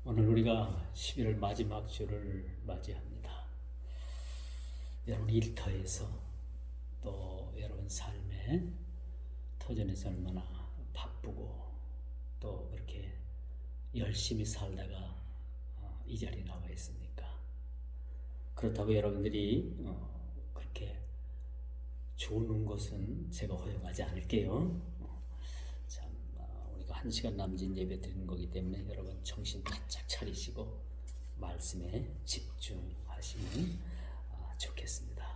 오늘 우리가 11월 마지막 주를 맞이합니다. 여러분 일터에서 또 여러분 삶에 터전에서 얼마나 바쁘고 또 그렇게 열심히 살다가 이 자리에 나와 있습니까? 그렇다고 여러분들이 그렇게 좋은 것은 제가 허용하지 않을게요. 참 우리가 1시간 남짓 예배 드리는 거기 때문에 여러분 정신 바짝 차리시고 말씀에 집중하시면 좋겠습니다.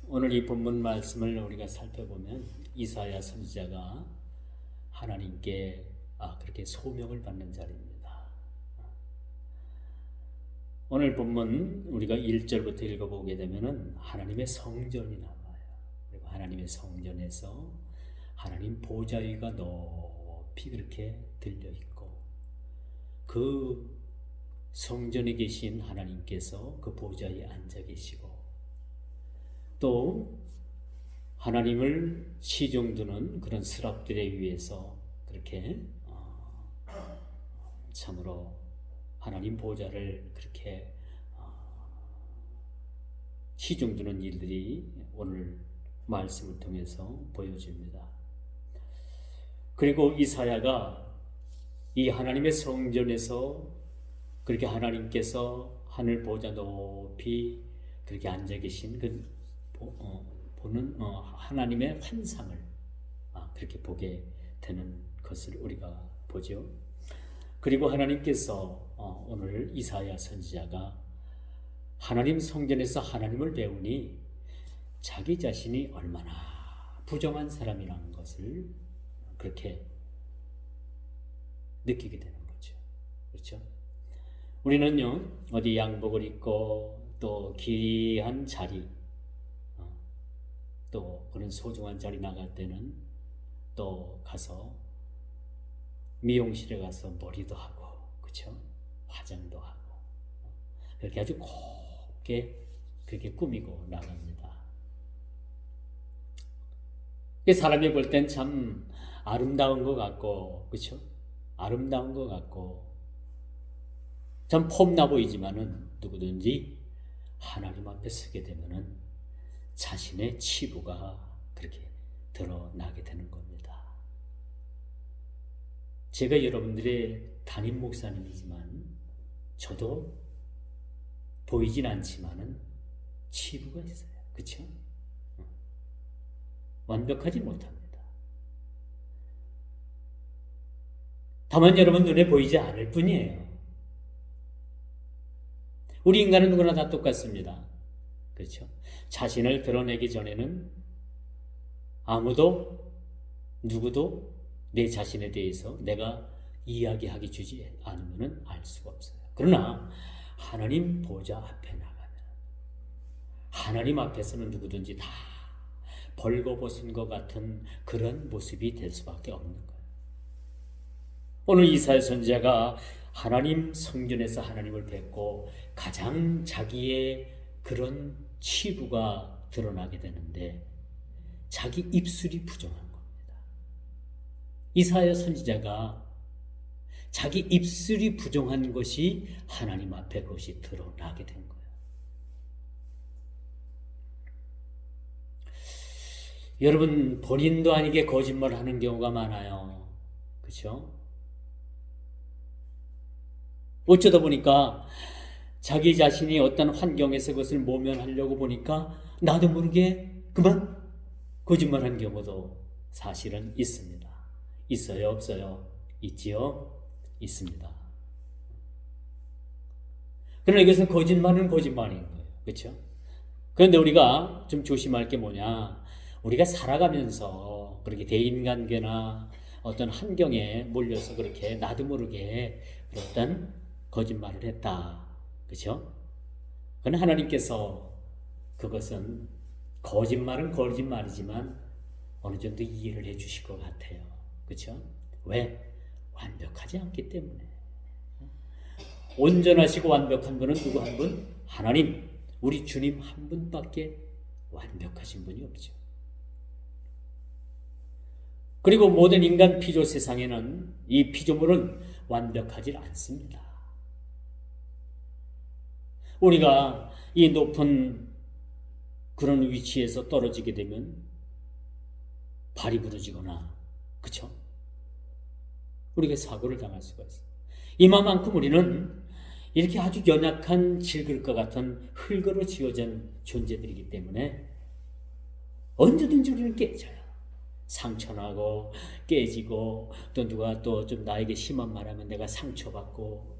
오늘 이 본문 말씀을 우리가 살펴보면 이사야 선지자가 하나님께 그렇게 소명을 받는 자리입니다. 오늘 본문 우리가 1절부터 읽어보게 되면은 하나님의 성전이 나와요. 그리고 하나님의 성전에서 하나님 보좌 위가 높이 그렇게 들려 있고 그 성전에 계신 하나님께서 그 보좌 위에 앉아 계시고 또 하나님을 시종드는 그런 스랍들에 의해서 그렇게 참으로 하나님 보좌를 그렇게 시종드는 일들이 오늘 말씀을 통해서 보여집니다. 그리고 이사야가 이 하나님의 성전에서 그렇게 하나님께서 하늘 보좌 높이 그렇게 앉아 계신 그 보는 하나님의 환상을 그렇게 보게 되는 것을 우리가 보죠. 그리고 하나님께서 오늘 이사야 선지자가 하나님 성전에서 하나님을 배우니 자기 자신이 얼마나 부정한 사람이라는 것을 그렇게 느끼게 되는 거죠. 그렇죠? 우리는요 어디 양복을 입고 또 귀한 자리 또 그런 소중한 자리 나갈 때는 또 가서 미용실에 가서 머리도 하고 그렇죠? 화장도 하고 그렇게 아주 곱게 그렇게 꾸미고 나갑니다. 사람이 볼 땐 참 아름다운 것 같고 그렇죠? 아름다운 것 같고 참 폼나 보이지만은 누구든지 하나님 앞에 서게 되면은 자신의 치부가 그렇게 드러나게 되는 겁니다. 제가 여러분들의 담임 목사님이지만 저도 보이진 않지만은 치부가 있어요. 그렇죠? 완벽하지 못합니다. 다만 여러분 눈에 보이지 않을 뿐이에요. 우리 인간은 누구나 다 똑같습니다. 그렇죠? 자신을 드러내기 전에는 누구도 내 자신에 대해서 내가 이야기하기 주지 않으면 알 수가 없어요. 그러나 하나님 보좌 앞에 나가면 하나님 앞에서는 누구든지 다 벌거벗은 것 같은 그런 모습이 될 수밖에 없는 거예요. 오늘 이사야 선지자가 하나님 성전에서 하나님을 뵙고 가장 자기의 그런 치부가 드러나게 되는데 자기 입술이 부정한 겁니다. 이사야 선지자가 자기 입술이 부정한 것이 하나님 앞에 그것이 드러나게 된 거예요. 여러분 본인도 아니게 거짓말을 하는 경우가 많아요. 그렇죠? 어쩌다 보니까 자기 자신이 어떤 환경에서 그것을 모면하려고 보니까 나도 모르게 그만 거짓말한 경우도 사실은 있습니다. 있어요? 없어요? 있지요? 있습니다. 그러나 이것은 거짓말은 거짓말인 거예요. 그렇죠? 그런데 우리가 좀 조심할 게 뭐냐? 우리가 살아가면서 그렇게 대인관계나 어떤 환경에 몰려서 그렇게 나도 모르게 어떤 거짓말을 했다. 그렇죠? 그러나 하나님께서 그것은 거짓말은 거짓말이지만 어느 정도 이해를 해 주실 것 같아요. 그렇죠? 왜? 완벽하지 않기 때문에. 온전하시고 완벽한 분은 누구 한 분? 하나님, 우리 주님 한 분밖에 완벽하신 분이 없죠. 그리고 모든 인간 피조 세상에는 이 피조물은 완벽하지 않습니다. 우리가 이 높은 그런 위치에서 떨어지게 되면 발이 부러지거나, 그쵸? 우리가 사고를 당할 수가 있어요. 이만큼 우리는 이렇게 아주 연약한 질그릇과 같은 흙으로 지어진 존재들이기 때문에 언제든지 우리는 깨져요. 상처나고 깨지고, 또 누가 또 좀 나에게 심한 말하면 내가 상처받고,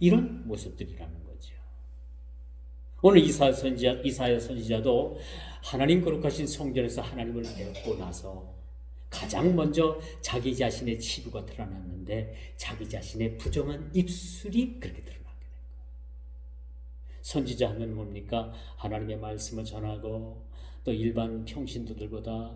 이런 모습들이라는 거죠. 오늘 이사야 선지자도 하나님 거룩하신 성전에서 하나님을 뵙고 나서 가장 먼저 자기 자신의 치부가 드러났는데 자기 자신의 부정한 입술이 그렇게 드러나게 된 거예요. 선지자 하면 뭡니까? 하나님의 말씀을 전하고 또 일반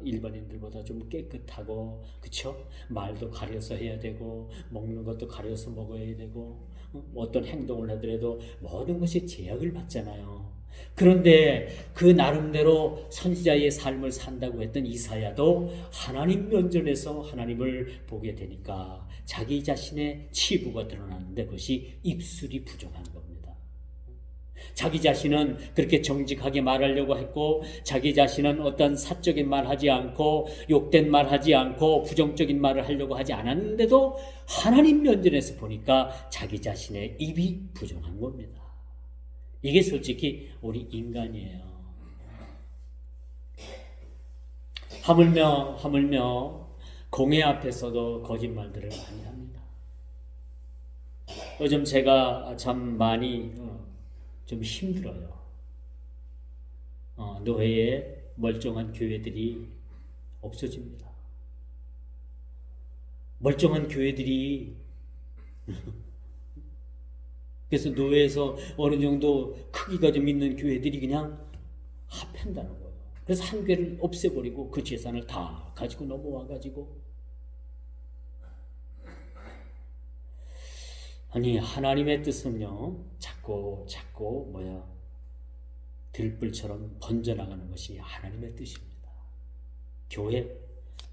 일반인들보다 좀 깨끗하고, 그쵸? 말도 가려서 해야 되고, 먹는 것도 가려서 먹어야 되고, 어떤 행동을 하더라도 모든 것이 제약을 받잖아요. 그런데 그 나름대로 선지자의 삶을 산다고 했던 이사야도 하나님 면전에서 하나님을 보게 되니까 자기 자신의 치부가 드러나는데 그것이 입술이 부정한 겁니다. 자기 자신은 그렇게 정직하게 말하려고 했고, 자기 자신은 어떤 사적인 말 하지 않고, 욕된 말 하지 않고, 부정적인 말을 하려고 하지 않았는데도 하나님 면전에서 보니까 자기 자신의 입이 부정한 겁니다. 이게 솔직히 우리 인간이에요. 하물며 공회 앞에서도 거짓말들을 많이 합니다. 요즘 제가 참 많이 좀 힘들어요. 노회에 멀쩡한 교회들이 없어집니다. 멀쩡한 교회들이 그래서 노회에서 어느 정도 크기가 좀 있는 교회들이 그냥 합한다는 거예요. 그래서 한 교회를 없애버리고 그 재산을 다 가지고 넘어와가지고, 아니 하나님의 뜻은요 자꾸 들불처럼 번져나가는 것이 하나님의 뜻입니다. 교회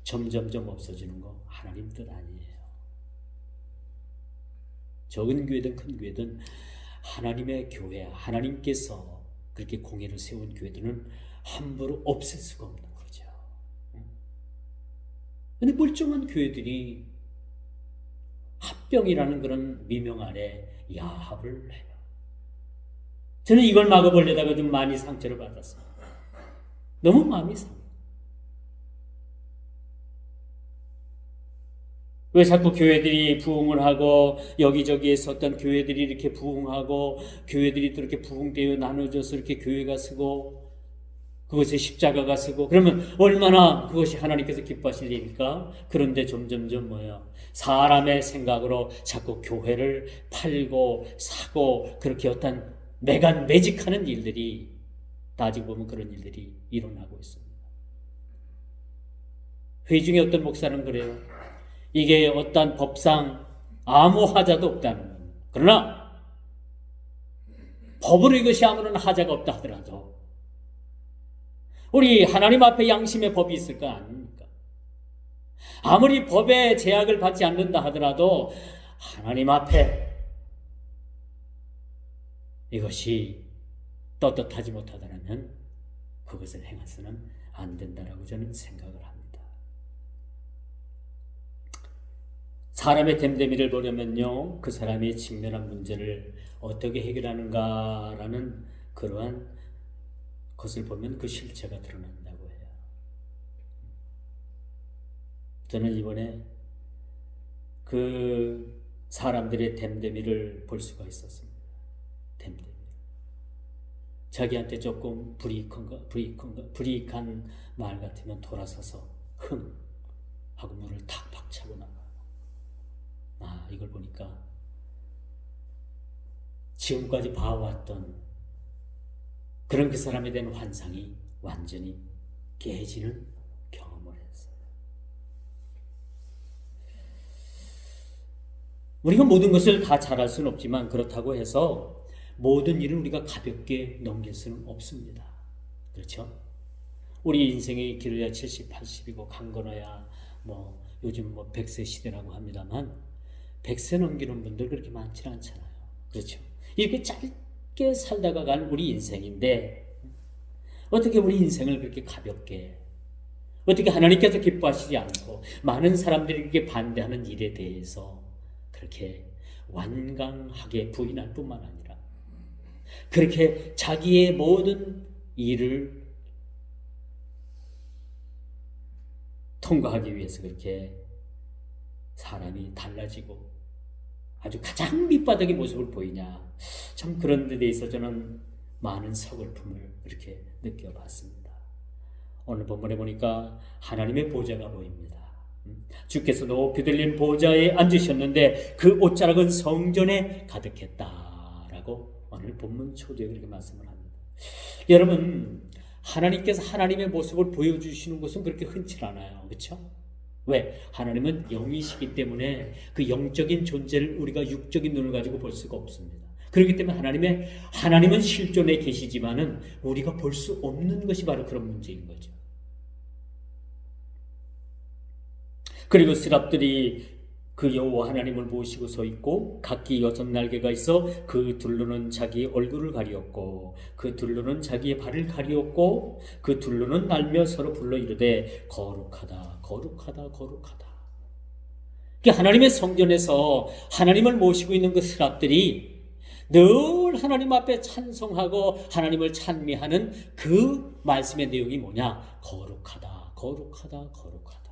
점점점 없어지는 거 하나님 뜻 아니에요. 적은 교회든 큰 교회든 하나님의 교회, 하나님께서 그렇게 공회를 세운 교회들은 함부로 없앨 수가 없는 거죠. 그런데 멀쩡한 교회들이 합병이라는 그런 미명 아래 야합을 해요. 저는 이걸 막아보려다가 좀 많이 상처를 받았어요. 너무 마음이 상해요. 왜 자꾸 교회들이 부흥을 하고 여기저기에서 어떤 교회들이 이렇게 부흥하고 교회들이 또 이렇게 부흥되어 나눠져서 이렇게 교회가 서고 그것에 십자가가 서고 그러면 얼마나 그것이 하나님께서 기뻐하실 일일까? 그런데 점점점 사람의 생각으로 자꾸 교회를 팔고 사고 그렇게 어떤 매직하는 일들이 따지고 보면 그런 일들이 일어나고 있습니다. 회의 중에 어떤 목사는 그래요. 이게 어떤 법상 아무 하자도 없다는 겁니다. 그러나 법으로 이것이 아무런 하자가 없다 하더라도 우리 하나님 앞에 양심의 법이 있을 거 아닙니까? 아무리 법의 제약을 받지 않는다 하더라도 하나님 앞에 이것이 떳떳하지 못하다면 그것을 행해서는 안 된다라고 저는 생각을 합니다. 사람의 됨됨이를 보려면요, 그 사람이 직면한 문제를 어떻게 해결하는가라는 그러한 것을 보면 그 실체가 드러난다고 해요. 저는 이번에 그 사람들의 됨됨이를 볼 수가 있었습니다. 됨됨이. 자기한테 조금 불이익한 말 같으면 돌아서서 흥 하고 문을 탁 박차고 나가. 이걸 보니까 지금까지 봐왔던 그런 그 사람에 대한 환상이 완전히 깨지는 경험을 했어요. 우리가 모든 것을 다 잘할 수는 없지만 그렇다고 해서 모든 일을 우리가 가볍게 넘길 수는 없습니다. 그렇죠? 우리 인생의 길어야 70, 80이고 강건해야 요즘 100세 시대라고 합니다만 100세 넘기는 분들 그렇게 많지 않잖아요. 그렇죠? 이렇게 짧게 살다가 간 우리 인생인데 어떻게 우리 인생을 그렇게 가볍게, 어떻게 하나님께서 기뻐하시지 않고 많은 사람들이 그렇게 반대하는 일에 대해서 그렇게 완강하게 부인할 뿐만 아니라 그렇게 자기의 모든 일을 통과하기 위해서 그렇게 사람이 달라지고 아주 가장 밑바닥의 모습을 보이냐. 참 그런 데 대해서 저는 많은 서글픔을 그렇게 느껴봤습니다. 오늘 본문에 보니까 하나님의 보좌가 보입니다. 주께서 높이 들린 보좌에 앉으셨는데 그 옷자락은 성전에 가득했다라고 오늘 본문 초두에 그렇게 말씀을 합니다. 여러분, 하나님께서 하나님의 모습을 보여주시는 것은 그렇게 흔치 않아요. 그렇죠? 왜? 하나님은 영이시기 때문에 그 영적인 존재를 우리가 육적인 눈을 가지고 볼 수가 없습니다. 그렇기 때문에 하나님은 실존에 계시지만은 우리가 볼 수 없는 것이 바로 그런 문제인 거죠. 그리고 스랍들이 그 여호와 하나님을 모시고 서 있고 각기 6날개가 있어 그 둘로는 자기 얼굴을 가리었고 그 둘로는 자기의 발을 가리었고 그 둘로는 날며 서로 불러 이르되 거룩하다 거룩하다 거룩하다. 하나님의 성전에서 하나님을 모시고 있는 그 스랍들이 늘 하나님 앞에 찬송하고 하나님을 찬미하는 그 말씀의 내용이 뭐냐? 거룩하다 거룩하다 거룩하다.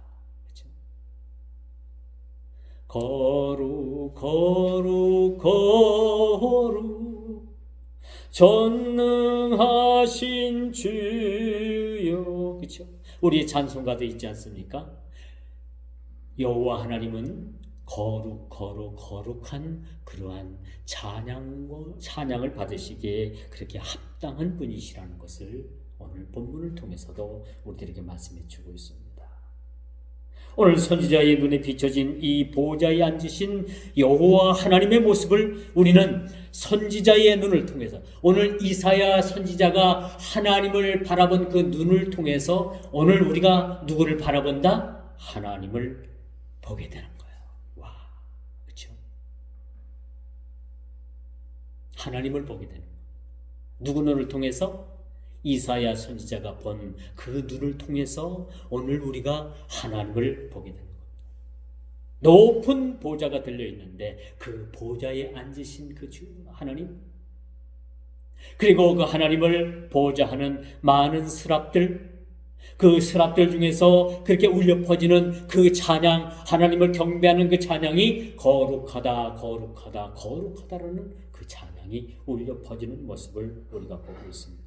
거룩 거룩 거룩 전능하신 주여. 그렇죠? 우리의 찬송가도 있지 않습니까? 여호와 하나님은 거룩 거룩 거룩한 그러한 찬양을 받으시기에 그렇게 합당한 분이시라는 것을 오늘 본문을 통해서도 우리들에게 말씀해 주고 있습니다. 오늘 선지자의 눈에 비춰진 이 보좌에 앉으신 여호와 하나님의 모습을 우리는 선지자의 눈을 통해서, 오늘 이사야 선지자가 하나님을 바라본 그 눈을 통해서 오늘 우리가 누구를 바라본다? 하나님을 보게 되는 거예요. 와, 그렇죠? 하나님을 보게 되는 거예요. 누구 눈을 통해서? 이사야 선지자가 본 그 눈을 통해서 오늘 우리가 하나님을 보게 되는 겁니다. 높은 보좌가 들려있는데 그 보좌에 앉으신 그 주 하나님, 그리고 그 하나님을 보좌하는 많은 스랍들, 그 스랍들 중에서 그렇게 울려 퍼지는 그 찬양, 하나님을 경배하는 그 찬양이 거룩하다 거룩하다 거룩하다라는 그 찬양이 울려 퍼지는 모습을 우리가 보고 있습니다.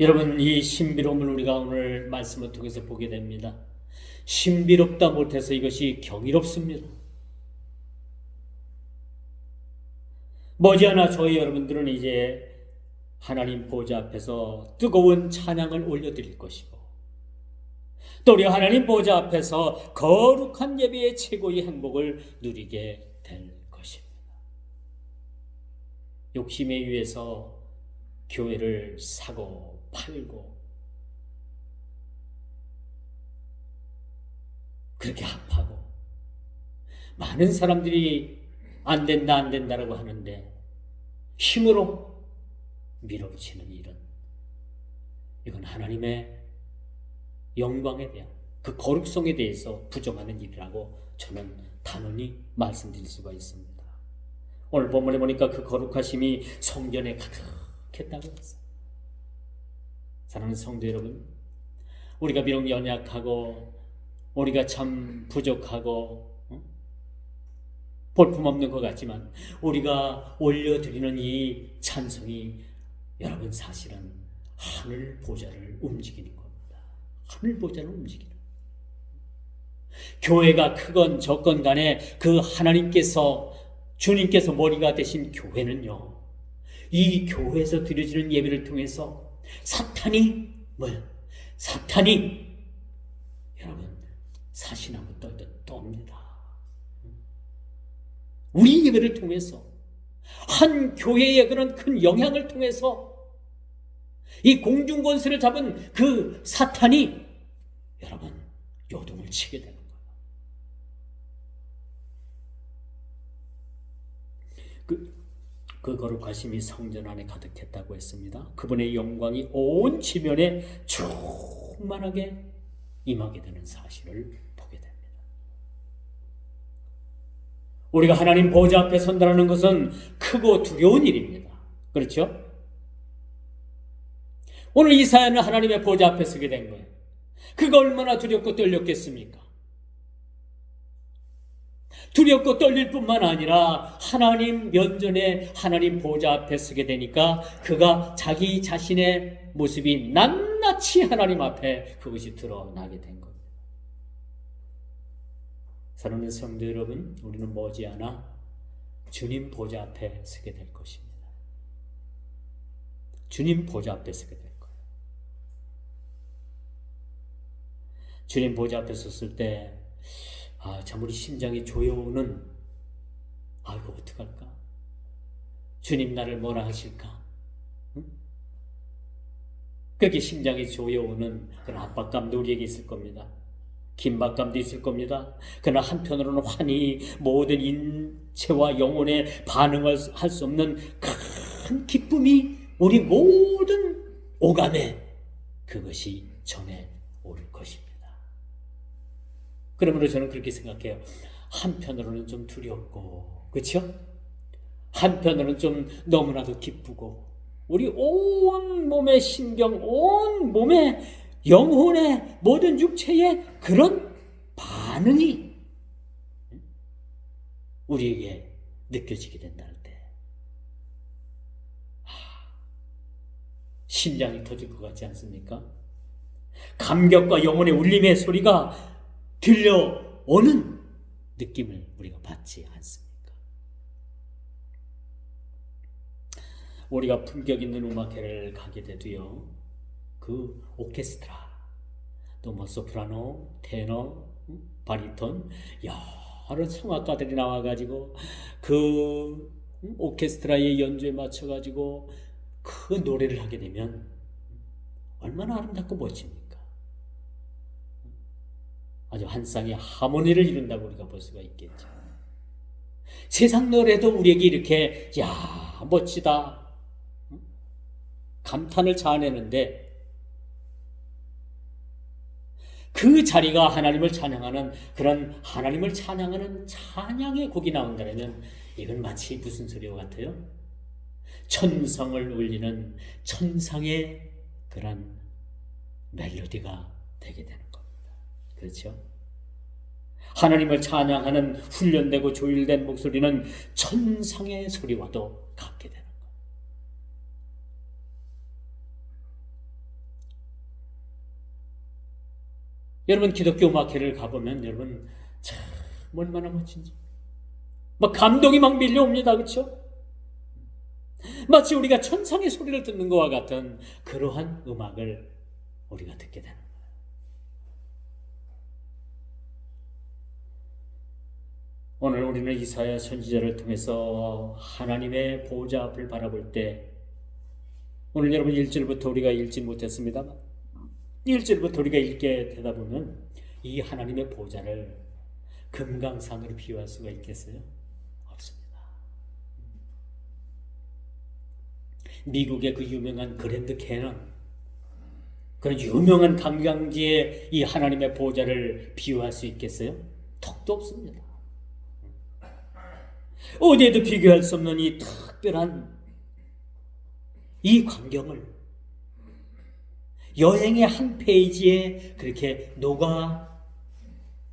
여러분, 이 신비로움을 우리가 오늘 말씀을 통해서 보게 됩니다. 신비롭다 못해서 이것이 경이롭습니다. 머지않아 저희 여러분들은 이제 하나님 보좌 앞에서 뜨거운 찬양을 올려드릴 것이고, 또 우리 하나님 보좌 앞에서 거룩한 예배의 최고의 행복을 누리게 될 것입니다. 욕심에 의해서 교회를 사고 팔고 그렇게 합하고 많은 사람들이 안 된다라고 하는데 힘으로 밀어붙이는 일은, 이건 하나님의 영광에 대한 그 거룩성에 대해서 부정하는 일이라고 저는 단언히 말씀드릴 수가 있습니다. 오늘 본문에 보니까 그 거룩하심이 성전에 가득했다고 했어요. 사랑하는 성도 여러분, 우리가 비록 연약하고 우리가 참 부족하고 볼품없는 것 같지만 우리가 올려드리는 이 찬송이 여러분 사실은 하늘 보좌를 움직이는 겁니다. 하늘 보좌를 움직이는, 교회가 크건 적건 간에 그 하나님께서, 주님께서 머리가 되신 교회는요, 이 교회에서 드려지는 예배를 통해서 사탄이 여러분 사시나무 떨듯 떱니다. 우리 예배를 통해서, 한 교회의 그런 큰 영향을 통해서 이 공중 권세를 잡은 그 사탄이 여러분 요동을 치게 되는 거예요. 그 거룩하심이 성전 안에 가득했다고 했습니다. 그분의 영광이 온 지면에 충만하게 임하게 되는 사실을 보게 됩니다. 우리가 하나님 보좌 앞에 선다는 것은 크고 두려운 일입니다. 그렇죠? 오늘 이사야는 하나님의 보좌 앞에 서게 된 거예요. 그가 얼마나 두렵고 떨렸겠습니까? 두렵고 떨릴 뿐만 아니라 하나님 면전에 하나님 보좌 앞에 서게 되니까 그가 자기 자신의 모습이 낱낱이 하나님 앞에 그것이 드러나게 된 겁니다. 사랑하는 성도 여러분, 우리는 머지않아 주님 보좌 앞에 서게 될 것입니다. 주님 보좌 앞에 서게 될 거예요. 주님 보좌 앞에 섰을 때 참 우리 심장이 조여오는 이거 어떡할까? 주님 나를 뭐라 하실까? 응? 그렇게 심장이 조여오는 그런 압박감도 우리에게 있을 겁니다. 긴박감도 있을 겁니다. 그러나 한편으로는 환히 모든 인체와 영혼에 반응할 수 없는 큰 기쁨이 우리 모든 오감에 그것이 전해 올 것입니다. 그러므로 저는 그렇게 생각해요. 한편으로는 좀 두렵고, 그렇죠? 한편으로는 좀 너무나도 기쁘고, 우리 온 몸의 신경, 온 몸의 영혼의 모든 육체의 그런 반응이 우리에게 느껴지게 된다 할 때 심장이 터질 것 같지 않습니까? 감격과 영혼의 울림의 소리가 들려오는 느낌을 우리가 받지 않습니까? 우리가 품격 있는 음악회를 가게 돼도요, 그 오케스트라, 또 뭐 소프라노, 테너, 바리톤, 여러 성악가들이 나와가지고 그 오케스트라의 연주에 맞춰가지고 그 노래를 하게 되면 얼마나 아름답고 멋집니까? 아주 한 쌍의 하모니를 이룬다고 우리가 볼 수가 있겠죠. 세상 노래도 우리에게 이렇게 멋지다 감탄을 자아내는데 그 자리가 하나님을 찬양하는 그런 하나님을 찬양하는 찬양의 곡이 나온다면 이건 마치 무슨 소리와 같아요? 천성을 울리는 천상의 그런 멜로디가 되게 되는 겁니다. 그렇죠? 하나님을 찬양하는 훈련되고 조율된 목소리는 천상의 소리와도 같게 되는 거예요. 여러분 기독교 음악회를 가보면 여러분 참 얼마나 멋진지 막 감동이 막 밀려옵니다. 그렇죠? 마치 우리가 천상의 소리를 듣는 것과 같은 그러한 음악을 우리가 듣게 되는 거예요. 오늘 우리는 이사야 선지자를 통해서 하나님의 보좌 앞을 바라볼 때 오늘 여러분 1절부터 우리가 읽지 못했습니다만 1절부터 우리가 읽게 되다 보면 이 하나님의 보좌를 금강산으로 비유할 수가 있겠어요? 없습니다. 미국의 그 유명한 그랜드 캐년 그런 유명한 관광지에 이 하나님의 보좌를 비유할 수 있겠어요? 턱도 없습니다. 어디에도 비교할 수 없는 이 특별한 이 광경을 여행의 한 페이지에 그렇게 녹아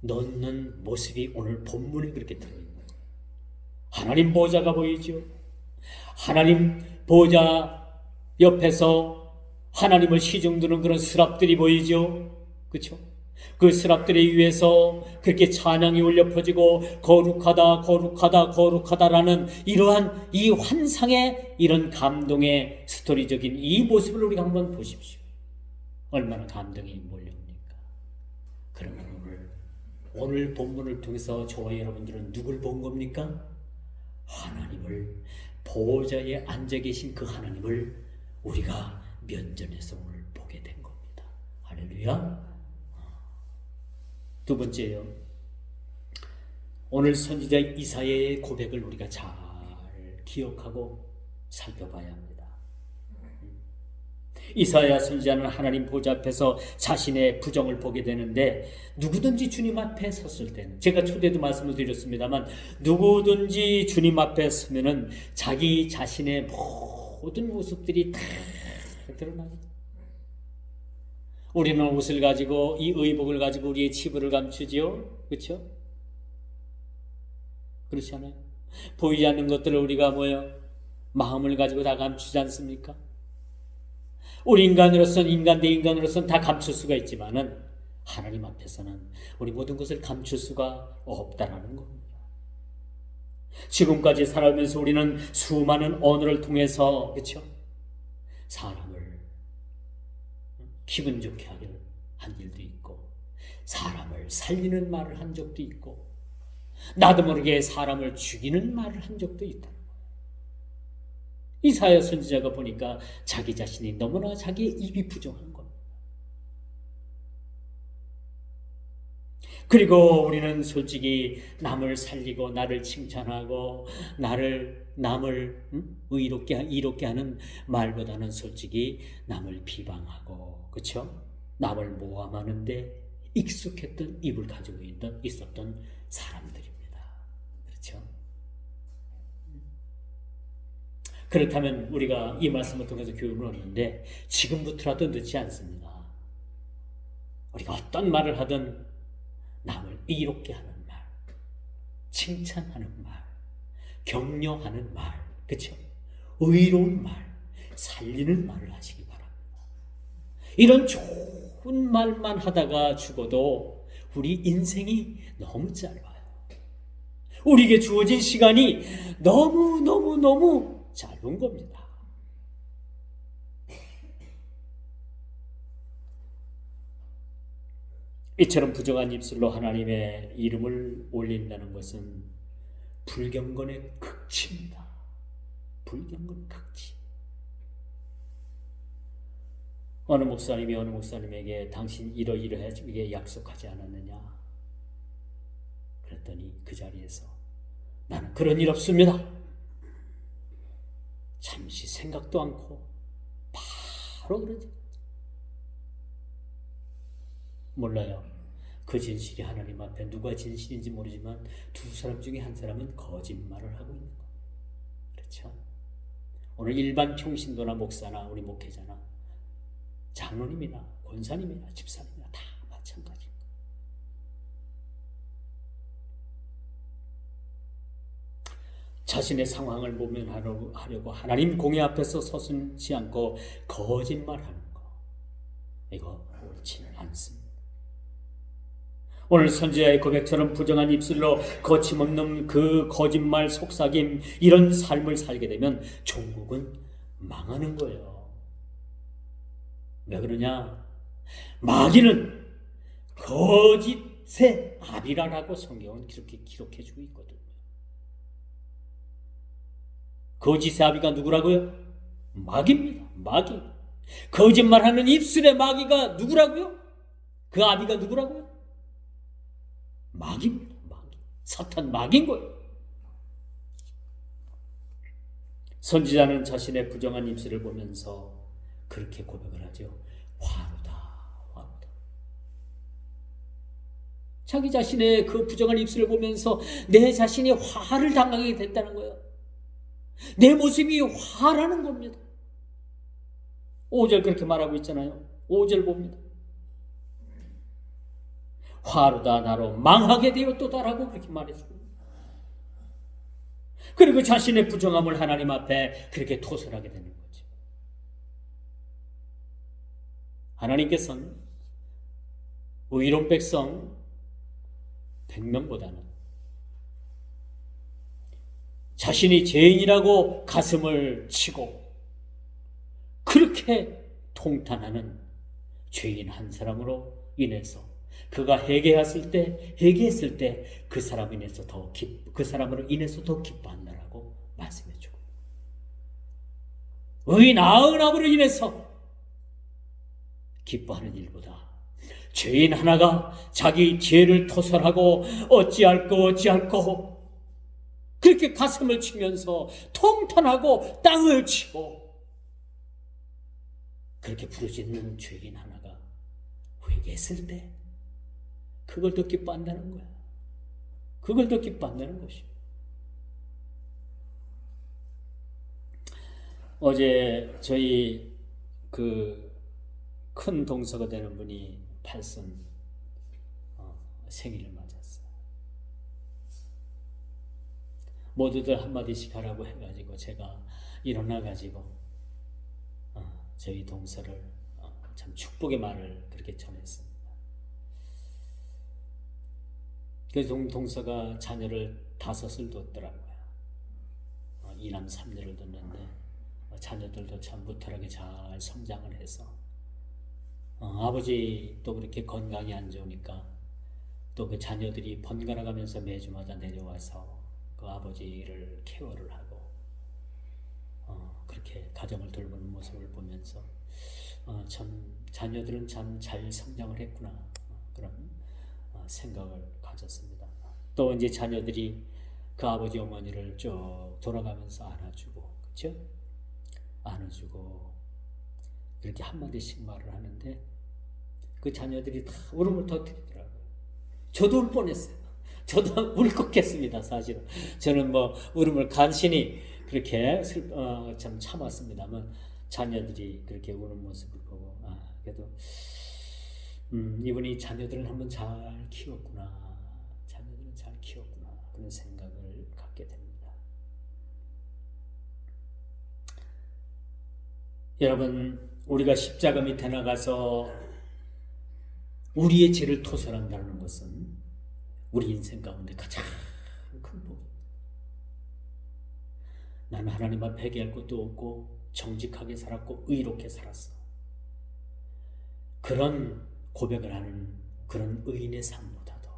넣는 모습이 오늘 본문에 그렇게 들어있는 거예요. 하나님 보좌가 보이죠. 하나님 보좌 옆에서 하나님을 시중드는 그런 스랍들이 보이죠. 그렇죠? 그 스랍들에 위에서 그렇게 찬양이 울려 퍼지고 거룩하다 거룩하다 거룩하다라는 이러한 이 환상의 이런 감동의 스토리적인 이 모습을 우리가 한번 보십시오. 얼마나 감동이 몰려옵니까? 그러면 오늘 본문을 통해서 저와 여러분들은 누굴 본 겁니까? 하나님을, 보좌에 앉아 계신 그 하나님을 우리가 면전에서 오늘 보게 된 겁니다. 할렐루야. 두 번째요. 오늘 선지자 이사야의 고백을 우리가 잘 기억하고 살펴봐야 합니다. 이사야 선지자는 하나님 보좌 앞에서 자신의 부정을 보게 되는데, 누구든지 주님 앞에 섰을 때는, 제가 초대도 말씀을 드렸습니다만, 누구든지 주님 앞에 서면은 자기 자신의 모든 모습들이 다 드러나죠. 우리는 옷을 가지고, 이 의복을 가지고 우리의 치부를 감추지요. 그렇죠? 그렇지 않아요? 보이지 않는 것들을 우리가 마음을 가지고 다 감추지 않습니까? 우리 인간으로서는, 인간 대 인간으로서는 다 감출 수가 있지만은 하나님 앞에서는 우리 모든 것을 감출 수가 없다라는 겁니다. 지금까지 살아오면서 우리는 수많은 언어를 통해서, 그렇죠? 사람을 기분 좋게 하기를 한 일도 있고, 사람을 살리는 말을 한 적도 있고, 나도 모르게 사람을 죽이는 말을 한 적도 있다. 이사야 선지자가 보니까 자기 자신이 너무나 자기의 입이 부정한 겁니다. 그리고 우리는 솔직히 남을 살리고 나를 칭찬하고 남을 이롭게 하는 말보다는 솔직히 남을 비방하고, 그렇죠? 남을 모함하는데 익숙했던 입을 가지고 있었던 사람들입니다. 그렇죠? 그렇다면 우리가 이 말씀을 통해서 교훈을 얻는데, 지금부터라도 늦지 않습니다. 우리가 어떤 말을 하든 남을 이롭게 하는 말, 칭찬하는 말, 격려하는 말, 그렇죠? 의로운 말, 살리는 말을 하시기 바랍니다. 이런 좋은 말만 하다가 죽어도 우리 인생이 너무 짧아요. 우리에게 주어진 시간이 너무 짧은 겁니다. 이처럼 부정한 입술로 하나님의 이름을 올린다는 것은 불경건의 극치입니다. 불경건 극치. 어느 목사님이 어느 목사님에게 당신 이러이러하게 약속하지 않았느냐? 그랬더니 그 자리에서 나는 그런 일 없습니다. 잠시 생각도 않고 바로 그러지. 몰라요. 그 진실이 하나님 앞에 누가 진실인지 모르지만 두 사람 중에 한 사람은 거짓말을 하고 있는 거예요. 그렇죠? 오늘 일반 평신도나 목사나 우리 목회자나 장로님이나 권사님이나 집사님이나 다 마찬가지. 자신의 상황을 모면하려고 하나님 공의 앞에서 서슴지 않고 거짓말하는 거, 이거 옳지 않습니다. 오늘 선지자의 고백처럼 부정한 입술로 거침없는 그 거짓말, 속삭임, 이런 삶을 살게 되면 종국은 망하는 거예요. 왜 그러냐? 마귀는 거짓의 아비라라고 성경은 그렇게 기록해주고 있거든요. 거짓의 아비가 누구라고요? 마귀입니다. 마귀. 거짓말하는 입술의 마귀가 누구라고요? 그 아비가 누구라고요? 마귀입니다. 마귀. 사탄 마귀인 거예요. 선지자는 자신의 부정한 입술을 보면서 그렇게 고백을 하죠. 화루다, 화루다. 자기 자신의 그 부정한 입술을 보면서 내 자신이 화를 당하게 됐다는 거예요. 내 모습이 화라는 겁니다. 5절 그렇게 말하고 있잖아요. 5절 봅니다. 화루다 나로 망하게 되었도다라고 그렇게 말했습니다. 그리고 자신의 부정함을 하나님 앞에 그렇게 토설하게 되는 거죠. 하나님께서는 의로운 백성 100명보다는 자신이 죄인이라고 가슴을 치고 그렇게 통탄하는 죄인 한 사람으로 인해서 그가 회개했을 때 그 사람으로 인해서 더 기뻐한다라고 말씀해 주고, 의인 아흔아홉으로 인해서 기뻐하는 일보다 죄인 하나가 자기 죄를 토설하고 어찌할꼬 그렇게 가슴을 치면서 통탄하고 땅을 치고 그렇게 부르짖는 죄인 하나가 회개했을 때 그걸 더 기뻐한다는 거야. 그걸 더 기뻐한다는 것이야. 어제 저희 그 큰 동서가 되는 분이 팔순 생일을 맞았어요. 모두들 한마디씩 하라고 해가지고 제가 일어나가지고 저희 동서를 참 축복의 말을 그렇게 전했습니다. 그 동서가 자녀를 5을 뒀더라고요. 2남 3女를 뒀는데 자녀들도 참 무탈하게 잘 성장을 해서 아버지 또 그렇게 건강이 안 좋으니까 또 그 자녀들이 번갈아 가면서 매주마다 내려와서 그 아버지를 케어를 하고 그렇게 가정을 돌보는 모습을 보면서 참 자녀들은 참 잘 성장을 했구나 그런 생각을 가졌습니다. 또 이제 자녀들이 그 아버지 어머니를 쭉 돌아가면서 안아주고 그렇죠? 안아주고 그렇게 한마디씩 말을 하는데 그 자녀들이 다 울음을 터뜨리더라고요. 저도 울 뻔했어요. 저도 울컥했습니다. 사실은 저는 뭐 울음을 간신히 그렇게 참 참았습니다만 자녀들이 그렇게 우는 모습을 보고 그래도 이분이 자녀들을 한번 잘 키웠구나. 자녀들은 잘 키웠구나. 그런 생각을 갖게 됩니다. 여러분, 우리가 십자가 밑에 나가서 우리의 죄를 토설한다는 것은 우리 인생 가운데 가장 큰 복입니다. 나는 하나님 앞에 회개할 것도 없고 정직하게 살았고 의롭게 살았어. 그런 고백을 하는 그런 의인의 삶보다도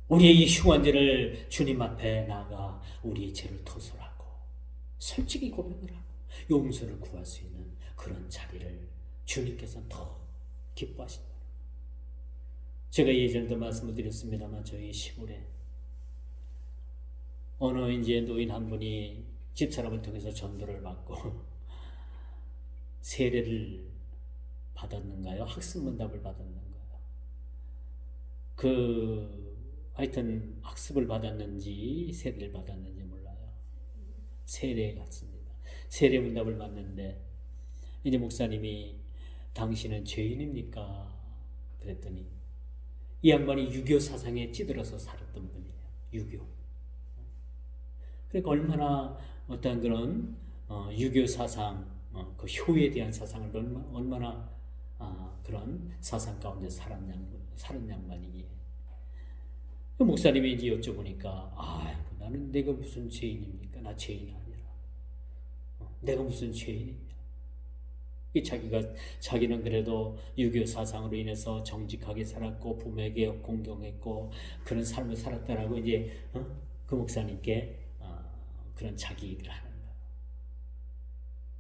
우리의 이 흉한 죄를 주님 앞에 나가 우리의 죄를 토설하고 솔직히 고백을 하고 용서를 구할 수 있는 그런 자리를 주님께서는 더 기뻐하신다. 제가 예전에도 말씀을 드렸습니다만 저희 시골에 어느 이제 노인 한 분이 집사람을 통해서 전도를 받고 세례를 받았는가요? 학습문답을 받았는가요? 하여튼 학습을 받았는지 세례를 받았는지 몰라요. 세례 같습니다. 세례 문답을 받는데 이제 목사님이 당신은 죄인입니까? 그랬더니 이 양반이 유교 사상에 찌들어서 살았던 분이에요. 유교. 그러니까 얼마나 어떤 그런 유교 사상, 그 효에 대한 사상을 얼마나 그런 사상 가운데 살은 양반이기에. 목사님이 이제 여쭤보니까 나는 내가 무슨 죄인입니까? 나 죄인 아니라. 내가 무슨 죄인이냐? 자기는 그래도 유교 사상으로 인해서 정직하게 살았고 부모에게 공경했고 그런 삶을 살았다라고 이제 그 목사님께 그런 자기 얘기를 하는 거예요.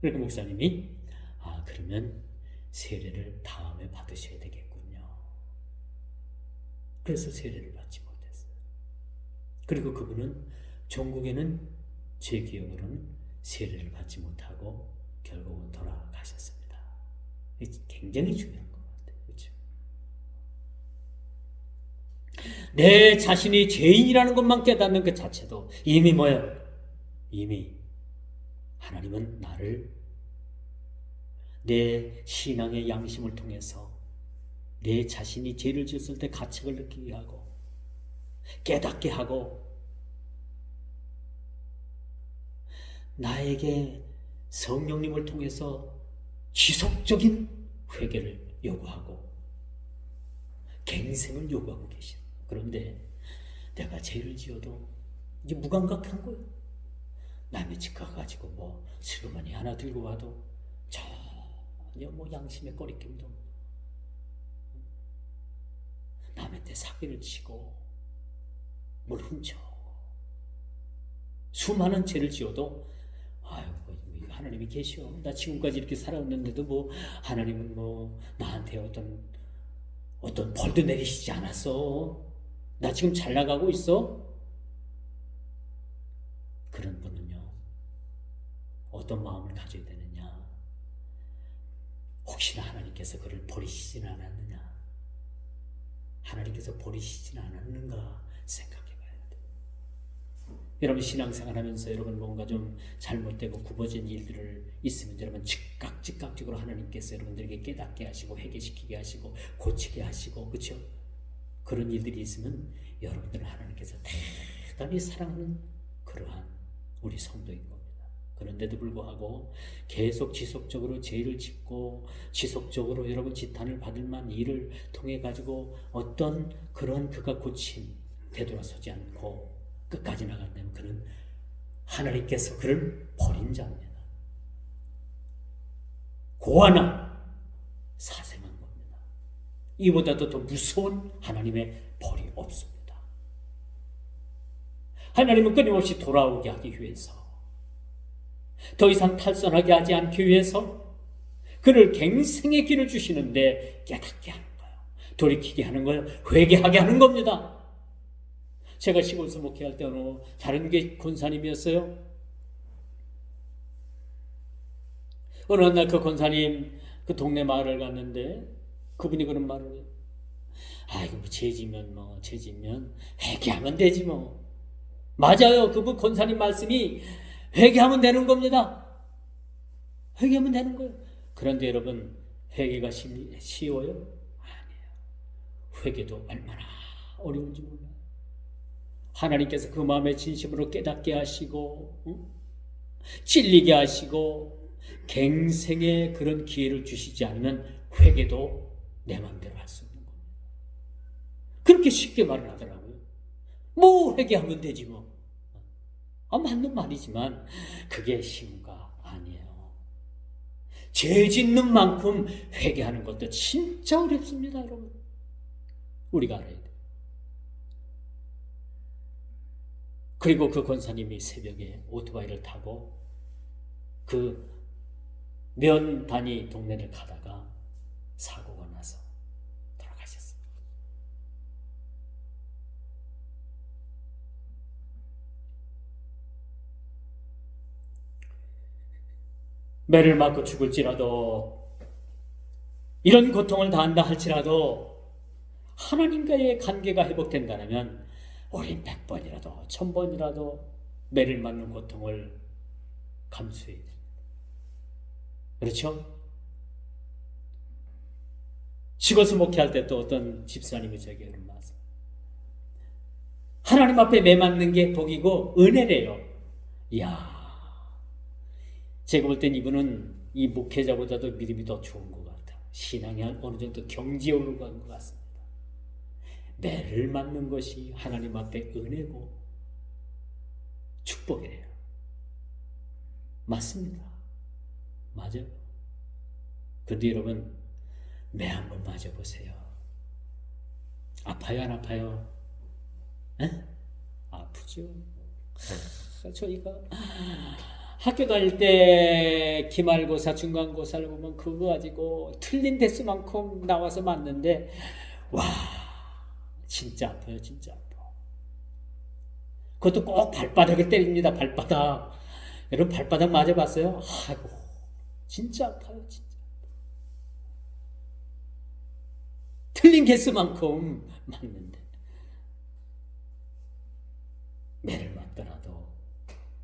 그러니까 목사님이 그러면 세례를 다음에 받으셔야 되겠군요. 그래서 세례를 받지 못했어요. 그리고 그분은 전국에는 제 기억으로는 세례를 받지 못하고 결국은 돌아가셨습니다. 굉장히 중요한 것 같아요. 그렇죠? 내 자신이 죄인이라는 것만 깨닫는 그 자체도 이미 뭐예요? 이미 하나님은 나를 내 신앙의 양심을 통해서 내 자신이 죄를 지었을 때 가책을 느끼게 하고 깨닫게 하고 나에게 성령님을 통해서 지속적인 회개를 요구하고 갱생을 요구하고 계신. 그런데 내가 죄를 지어도 이제 무감각한 거예요. 남의 집 가가지고 뭐 슬그머니 하나 들고 와도 전혀 뭐 양심의 꺼리낌도 없고 남의 때 사기를 치고 뭘 훔쳐 수많은 죄를 지어도 하나님이 계셔. 나 지금까지 이렇게 살아왔는데도 뭐 하나님은 뭐 나한테 어떤 벌도 내리시지 않았어. 나 지금 잘 나가고 있어. 그런 분은요, 어떤 마음을 가져야 되느냐? 혹시나 하나님께서 그를 버리시지는 않았느냐? 하나님께서 버리시지는 않았는가 생각해 봐야 돼. 여러분 신앙생활 하면서 여러분 뭔가 좀 잘못되고 굽어진 일들을 있으면 여러분 즉각적으로 하나님께서 여러분들에게 깨닫게 하시고 회개시키게 하시고 고치게 하시고, 그렇죠? 그런 일들이 있으면 여러분들은 하나님께서 대단히 사랑하는 그러한 우리 성도인 겁니다. 그런데도 불구하고 계속 지속적으로 죄를 짓고 지속적으로 여러분 지탄을 받을 만한 일을 통해 가지고 어떤 그런 그가 고침 되돌아서지 않고 끝까지 나간다면 그는 하나님께서 그를 버린 자입니다. 고아나 사생한 겁니다. 이보다도 더 무서운 하나님의 벌이 없습니다. 하나님은 끊임없이 돌아오게 하기 위해서, 더 이상 탈선하게 하지 않기 위해서 그를 갱생의 길을 주시는데 깨닫게 하는 거예요. 돌이키게 하는 거예요. 회개하게 하는 겁니다. 제가 시골에서 목회할 때 어느 다른 게 권사님이었어요. 어느 날 그 권사님 그 동네 마을을 갔는데 그분이 그런 말을 해요. 아이고 죄지면 회개하면 되지 뭐. 맞아요. 그분 권사님 말씀이 회개하면 되는 겁니다. 회개하면 되는 거예요. 그런데 여러분 회개가 쉬워요? 아니에요. 회개도 얼마나 어려운지 몰라요. 하나님께서 그 마음의 진심으로 깨닫게 하시고 찔리게 하시고 갱생의 그런 기회를 주시지 않으면 회개도 내 마음대로 할 수 없는 겁니다. 그렇게 쉽게 말을 하더라고요. 뭐 회개하면 되지 뭐. 맞는 말이지만 그게 쉬운가? 아니에요. 죄 짓는 만큼 회개하는 것도 진짜 어렵습니다, 여러분. 우리가 알아야 돼요. 그리고 그 권사님이 새벽에 오토바이를 타고 그 면 단위 동네를 가다가 사고가 나서 돌아가셨어요. 매를 맞고 죽을지라도, 이런 고통을 당한다 할지라도 하나님과의 관계가 회복된다면 우린 100번이라도 1000번이라도 매를 맞는 고통을 감수해야 됩니다. 그렇죠? 시골에서 목회할 때 또 어떤 집사님이 저에게 그런 말씀, 하나님 앞에 매 맞는 게 복이고 은혜래요. 이야, 제가 볼 땐 이분은 이 목회자보다도 믿음이 더 좋은 것 같아요. 신앙이 어느 정도 경지에 올라간 것 같습니다. 매를 맞는 것이 하나님 앞에 은혜고 축복이래요. 맞습니다. 맞아요. 그런데 여러분 매 한번 맞아보세요. 아파요 안 아파요? 에? 아프죠. 저희가 학교 다닐 때 기말고사 중간고사를 보면 그거 가지고 틀린 대수만큼 나와서 맞는데 와 진짜 아파요. 진짜 아파. 그것도 꼭 발바닥을 때립니다. 발바닥. 여러분 발바닥 맞아봤어요? 아이고 진짜 아파요. 진짜. 틀린 개수만큼 맞는데 매를 맞더라도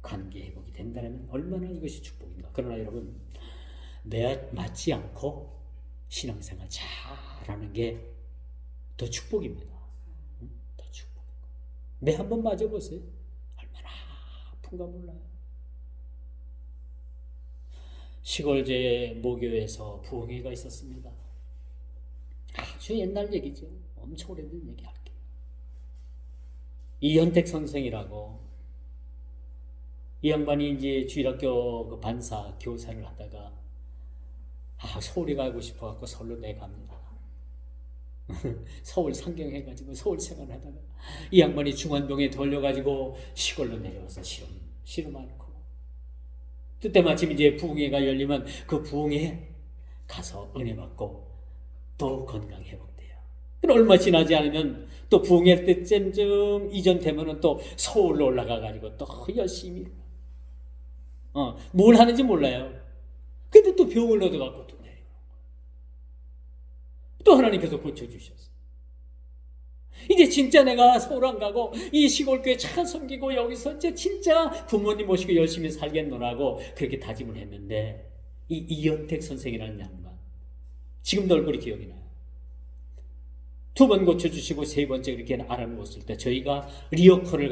관계 회복이 된다면 얼마나 이것이 축복인가. 그러나 여러분 매 맞지 않고 신앙생활 잘하는 게 더 축복입니다. 더 축복. 매 한번 맞아보세요. 얼마나 아픈가 몰라요. 시골 제 모교에서 부흥회가 있었습니다. 아주 옛날 얘기죠. 엄청 오래된 얘기 할게요. 이현택 선생이라고, 이 양반이 이제 주일학교 그 반사 교사를 하다가 서울에 가고 싶어갖고 서울로 내갑니다. 서울 상경해가지고 서울 생활하다가 이 양반이 중환동에 돌려가지고 시골로 내려와서 실험 많고 때마침 이제 부흥회가 열리면 그 부흥회에 가서 은혜 받고 또 건강 회복돼요. 그럼 얼마 지나지 않으면 또 부흥회 때쯤 이전 되면은 또 서울로 올라가 가지고 또 열심히 뭘 하는지 몰라요. 근데 또 병을 얻어갖고 또 내려요. 또 하나님께서 고쳐주셨어요. 이제 진짜 내가 서울 안 가고 이 시골교회 잘 섬기고 여기서 이제 진짜 부모님 모시고 열심히 살겠노라고 그렇게 다짐을 했는데, 이 이현택 선생이라는 양반, 지금도 얼굴이 기억이 나요. 2번 고쳐주시고 3번째 그렇게 알아놓았을 때 저희가 리어커를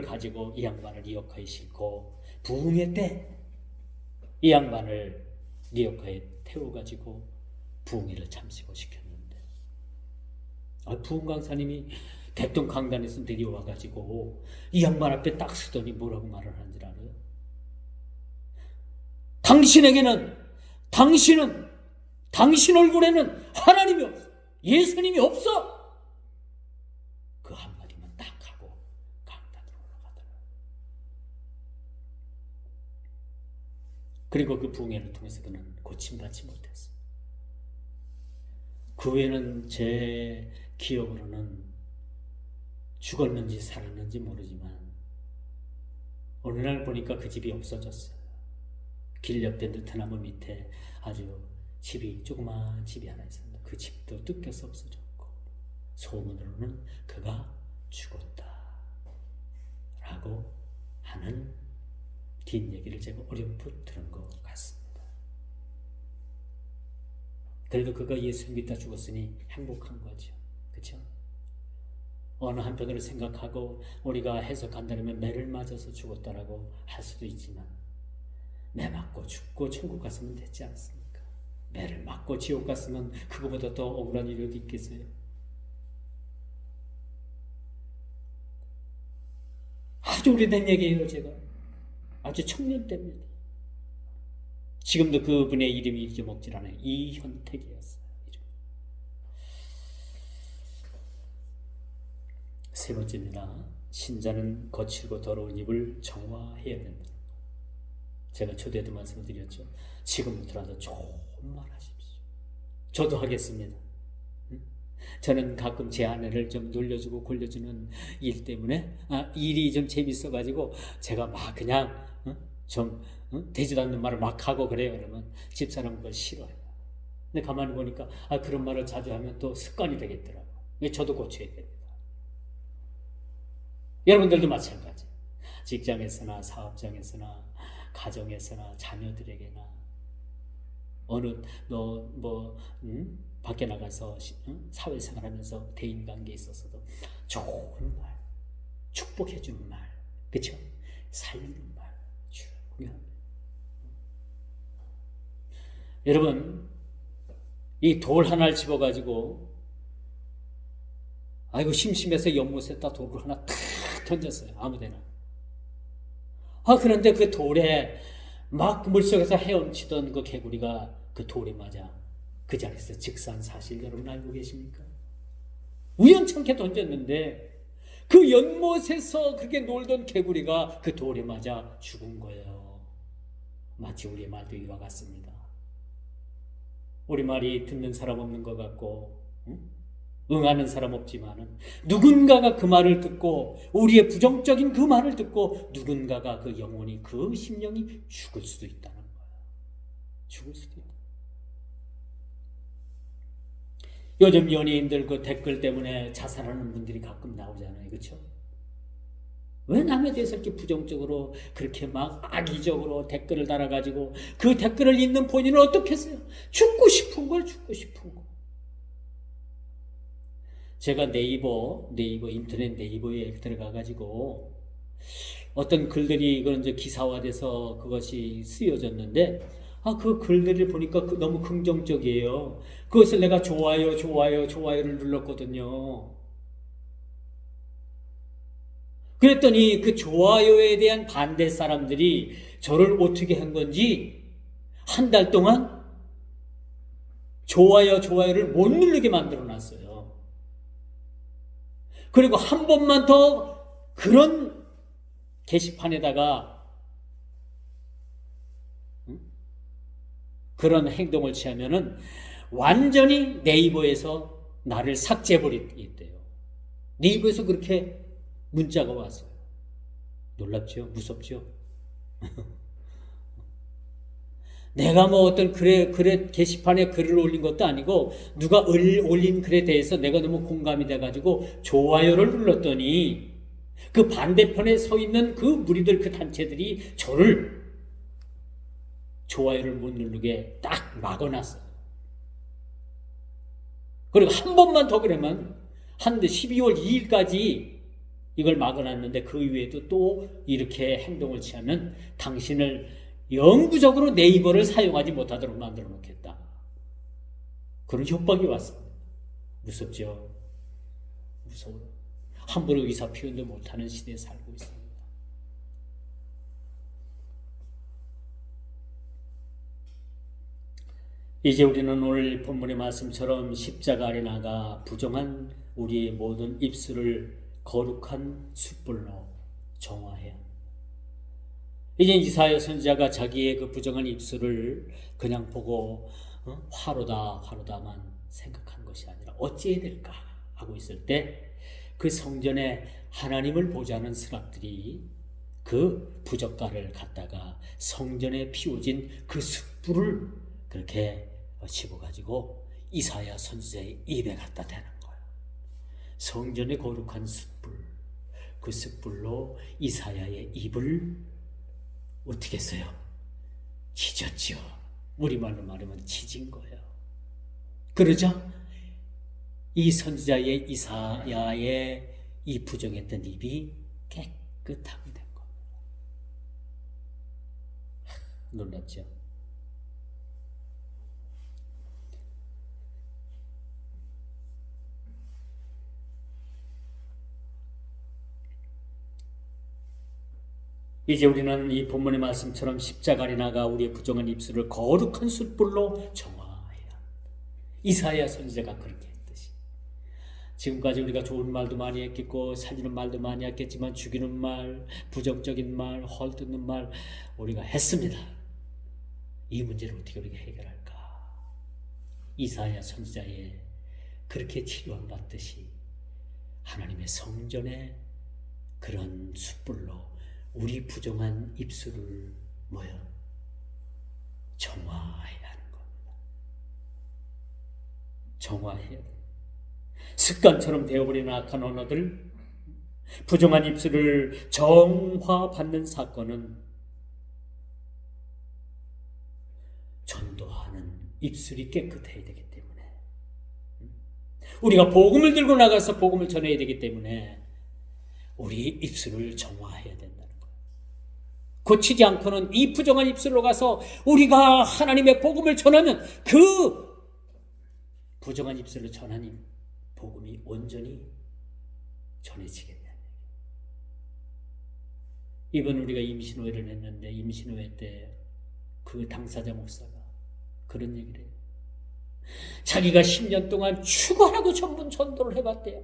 가지고 이 양반을 리어커에 싣고 부흥회 때 이 양반을 리어커에 태워가지고 부흥회를 참석을 시켰는데, 부흥 강사님이 대통 강단에서 내려와가지고 이 양반 앞에 딱 서더니 뭐라고 말을 하는 줄 알아요? 당신 얼굴에는 하나님이 없어, 예수님이 없어. 그 한마디만 딱 하고 강단으로 올라가더라고요. 그리고 그 부흥회를 통해서 그는 고침받지 못했어요. 그 후에는 제 기억으로는 죽었는지 살았는지 모르지만 어느 날 보니까 그 집이 없어졌어요. 길 옆에 느티나무 밑에 아주 조그마한 집이 하나 있었는데 그 집도 뜯겨서 없어졌고, 소문으로는 그가 죽었다 라고 하는 뒷얘기를 제가 어렴풋 들은 것 같습니다. 그래도 그가 예수를 믿다 죽었으니 행복한 거죠. 그렇죠? 어느 한편으로 생각하고 우리가 해석한다면 매를 맞아서 죽었다라고 할 수도 있지만, 매 맞고 죽고 천국 갔으면 됐지 않습니까? 매를 맞고 지옥 갔으면 그거보다 더 억울한 일이 어디 있겠어요? 아주 오래된 얘기예요. 제가 아주 청년 때입니다. 지금도 그분의 이름이 잊어먹질 않아요. 이현택이었어요. 세 번째입니다. 신자는 거칠고 더러운 입을 정화해야 된다. 제가 초대도 말씀을 드렸죠. 지금부터라도 좋은 말 하십시오. 저도 하겠습니다. 저는 가끔 제 아내를 좀 놀려주고 골려주는 일 때문에 일이 좀 재밌어가지고 제가 막 그냥 좀 되지도 않는 말을 막 하고 그래요. 그러면 집사람 그걸 싫어해요. 근데 가만히 보니까 그런 말을 자주 하면 또 습관이 되겠더라고요. 저도 고쳐야 됩니다. 여러분들도 마찬가지. 직장에서나 사업장에서나 가정에서나 자녀들에게나 어느 밖에 나가서 사회생활하면서 대인관계에 있어서도 좋은 말, 축복해주는 말, 그렇죠? 살리는 말 중요합니다. 여러분, 이 돌 하나를 집어가지고 심심해서 연못에다 돌을 하나 탁 던졌어요. 아무데나. 그런데 그 돌에 막 물속에서 헤엄치던 그 개구리가 그 돌에 맞아 그 자리에서 즉사한 사실 여러분 알고 계십니까? 우연찮게 던졌는데 그 연못에서 그렇게 놀던 개구리가 그 돌에 맞아 죽은 거예요. 마치 우리의 말도 이와 같습니다. 우리 말이 듣는 사람 없는 것 같고 응하는 사람 없지만은 누군가가 그 말을 듣고 우리의 부정적인 그 말을 듣고 누군가가 그 영혼이 그 심령이 죽을 수도 있다는 거예요. 죽을 수도 있다. 요즘 연예인들 그 댓글 때문에 자살하는 분들이 가끔 나오잖아요. 그렇죠? 왜 남에 대해서 이렇게 부정적으로 그렇게 막 악의적으로 댓글을 달아가지고 그 댓글을 읽는 본인은 어떻게 했어요? 죽고 싶은 걸 죽고 싶은 거. 제가 네이버 인터넷 네이버에 들어가가지고 어떤 글들이 이건 이제 기사화돼서 그것이 쓰여졌는데 그 글들을 보니까 너무 긍정적이에요. 그것을 내가 좋아요를 눌렀거든요. 그랬더니 그 좋아요에 대한 반대 사람들이 저를 어떻게 한 건지 한 달 동안 좋아요를 못 누르게 만들어 놨어요. 그리고 한 번만 더 그런 게시판에다가 그런 행동을 취하면은 완전히 네이버에서 나를 삭제해버리겠대요. 네이버에서 그렇게 문자가 왔어요. 놀랍죠? 무섭죠? 내가 뭐 어떤 글에 게시판에 글을 올린 것도 아니고 누가 올린 글에 대해서 내가 너무 공감이 돼가지고 좋아요를 눌렀더니 그 반대편에 서 있는 그 무리들, 그 단체들이 저를 좋아요를 못 누르게 딱 막아놨어요. 그리고 한 번만 더 그러면 한 12월 2일까지 이걸 막아놨는데 그 이후에도 또 이렇게 행동을 취하면 당신을 영구적으로 네이버를 사용하지 못하도록 만들어 놓겠다. 그런 협박이 왔습니다. 무섭죠? 무서워요. 함부로 의사 표현도 못하는 시대에 살고 있습니다. 이제 우리는 오늘 본문의 말씀처럼 십자가 아래 나가 부정한 우리의 모든 입술을 거룩한 숯불로 정화해야 합니다. 이제 이사야 선지자가 자기의 그 부정한 입술을 그냥 보고 화로다만 생각한 것이 아니라 어찌해야 될까 하고 있을 때 그 성전에 하나님을 보좌하는 스랍들이 그 부적가를 갖다가 성전에 피워진 그 숯불을 그렇게 집어가지고 이사야 선지자의 입에 갖다 대는 거예요. 성전의 거룩한 숯불, 그 숯불로 이사야의 입을 어떻게 했어요? 찢었죠. 우리말로 말하면 찢은 거예요. 그러자 이 선지자의 이사야의 이 부정했던 입이 깨끗하게 된 겁니다. 놀랍죠? 이제 우리는 이 본문의 말씀처럼 십자가에 나가 우리의 부정한 입술을 거룩한 숯불로 정화해야 합니다. 이사야 선지자가 그렇게 했듯이 지금까지 우리가 좋은 말도 많이 했겠고 살리는 말도 많이 했겠지만 죽이는 말, 부정적인 말, 헐뜯는 말 우리가 했습니다. 이 문제를 어떻게 우리가 해결할까? 이사야 선지자의 그렇게 치료한 받듯이 하나님의 성전에 그런 숯불로 우리 부정한 입술을 정화해야 하는 겁니다. 정화해야 돼요. 습관처럼 되어버린 악한 언어들, 부정한 입술을 정화받는 사건은 전도하는 입술이 깨끗해야 되기 때문에 우리가 복음을 들고 나가서 복음을 전해야 되기 때문에 우리 입술을 정화해야 된다는 거예요. 고치지 않고는 이 부정한 입술로 가서 우리가 하나님의 복음을 전하면 그 부정한 입술로 전하는 복음이 온전히 전해지겠냐는 얘기예요. 이번 우리가 임신호회를 했는데 임신호회 때 그 당사자 목사가 그런 얘기를 해요. 자기가 10년 동안 죽어라고 전문 전도를 해봤대요.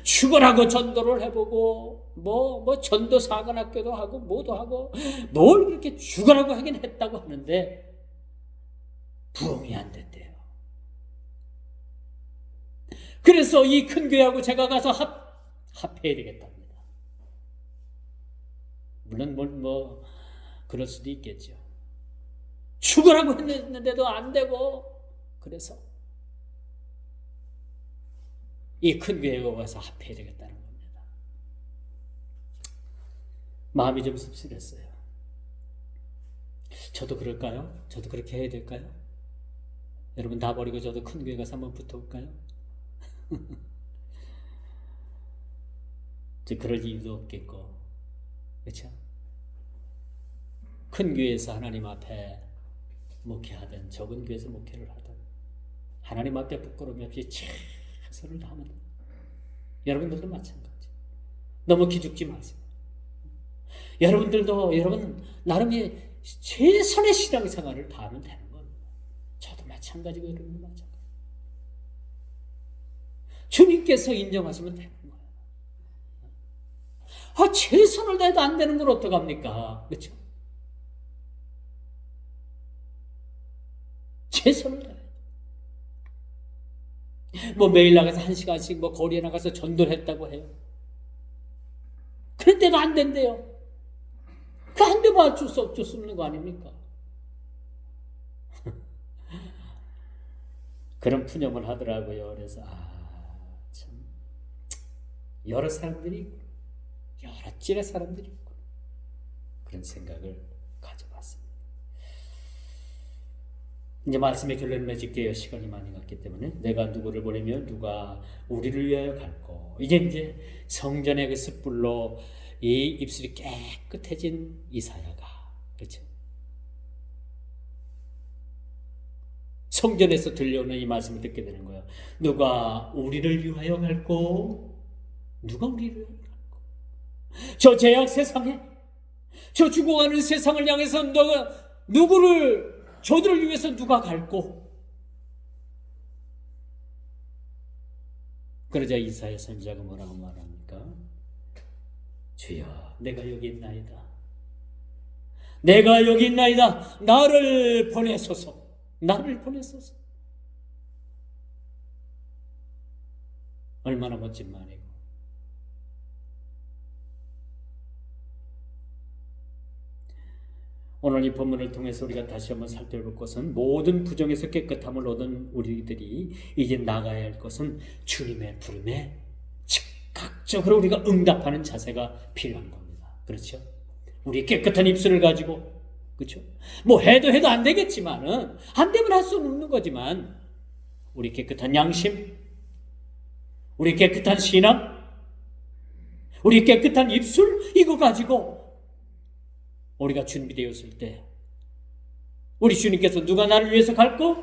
죽어라고 전도를 해보고 뭐 전도 사관학교도 하고 뭐도 하고 뭘 그렇게 죽어라고 하긴 했다고 하는데 부흥이 안 됐대요. 그래서 이 큰 교회하고 제가 가서 합해야 되겠답니다. 물론 뭐 그럴 수도 있겠죠. 죽으라고 했는데도 안 되고 그래서 이 큰 교회에 와서 합해야 되겠다는 겁니다. 마음이 좀 씁쓸했어요. 저도 그럴까요? 저도 그렇게 해야 될까요? 여러분 다 버리고 저도 큰 교회 가서 한번 붙어볼까요? 그럴 이유도 없겠고, 그렇죠? 큰 교회에서 하나님 앞에 목회하든 적은 교회에서 목회를 하든 하나님 앞에 부끄러움이 없이 최선을 다하면 여러분들도 마찬가지. 너무 기죽지 마세요. 여러분들도 여러분 나름의 최선의 신앙생활을 다하면 되는 겁니다. 저도 마찬가지고 여러분도 마찬가지. 주님께서 인정하시면 되는 거예요. 최선을 다해도 안 되는 걸 어떡합니까? 그렇죠? 최선을 다해. 뭐 매일 나가서 1시간씩 뭐 거리에 나가서 전도를 했다고 해요. 그런데도 안 된대요. 그 한 대만 맞출 수 없는 거 아닙니까? 그런 푸념을 하더라고요. 그래서 참 여러 사람들이 있고 여러 찔의 사람들이 있고 그런 생각을 가져봤습니다. 이제 말씀의 결론을 맺을게요. 시간이 많이 갔기 때문에. 내가 누구를 보내면 누가 우리를 위하여 갈고. 이제 성전의 그 숯불로 이 입술이 깨끗해진 이사야가, 그렇죠? 성전에서 들려오는 이 말씀을 듣게 되는 거예요. 누가 우리를 위하여 갈고, 누가 우리를 위하여 갈고. 저 죄악 세상에, 저 죽어가는 세상을 향해서 저들을 위해서 누가 갈고. 그러자 이사야 선지자가 뭐라고 말합니까? 주여, 내가 여기 있나이다. 내가 여기 있나이다. 나를 보내소서. 나를 보내소서. 얼마나 멋진 말이고. 오늘 이 본문을 통해서 우리가 다시 한번 살펴볼 것은 모든 부정에서 깨끗함을 얻은 우리들이 이제 나가야 할 것은 주님의 부름에 즉각적으로 우리가 응답하는 자세가 필요한 겁니다. 그렇죠? 우리 깨끗한 입술을 가지고, 그렇죠? 뭐 해도 안 되겠지만은, 안 되면 할 수는 없는 거지만, 우리 깨끗한 양심, 우리 깨끗한 신앙, 우리 깨끗한 입술, 이거 가지고 우리가 준비되었을 때, 우리 주님께서 누가 나를 위해서 갈고,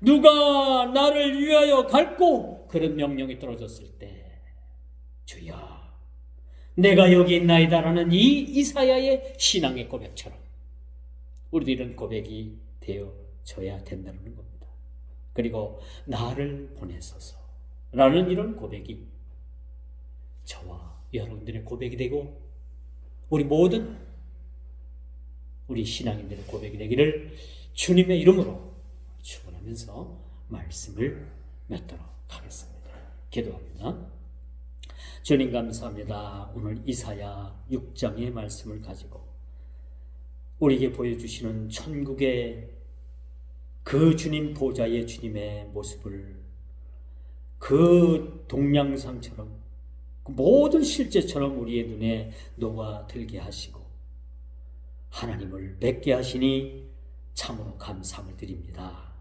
누가 나를 위하여 갈고, 그런 명령이 떨어졌을 때, 주여, 내가 여기 있나이다라는 이 이사야의 신앙의 고백처럼 우리도 이런 고백이 되어져야 된다는 겁니다. 그리고 나를 보내소서라는 이런 고백이 저와 여러분들의 고백이 되고, 우리 모든 우리 신앙인들의 고백이 되기를 주님의 이름으로 축원하면서 말씀을 맺도록 하겠습니다. 기도합니다. 주님 감사합니다. 오늘 이사야 6장의 말씀을 가지고 우리에게 보여주시는 천국의 그 주님 보좌의 주님의 모습을 그 동양상처럼 그 모든 실제처럼 우리의 눈에 녹아들게 하시고 하나님을 뵙게 하시니 참으로 감사함을 드립니다.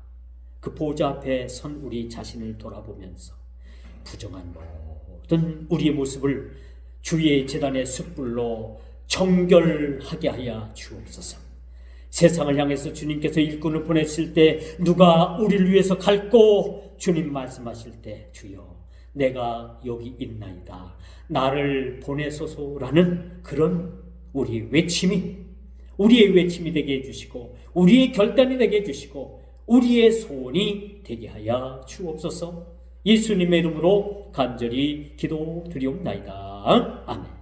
그 보좌 앞에 선 우리 자신을 돌아보면서 부정한 모든 우리의 모습을 주의 제단의 숯불로 정결하게 하여 주옵소서. 세상을 향해서 주님께서 일꾼을 보내실 때 누가 우리를 위해서 갈고 주님 말씀하실 때 주여 내가 여기 있나이다. 나를 보내소서라는 그런 우리의 외침이 되게 해주시고 우리의 결단이 되게 해주시고 우리의 소원이 되게 하여 주옵소서. 예수님의 이름으로 간절히 기도드리옵나이다. 아멘.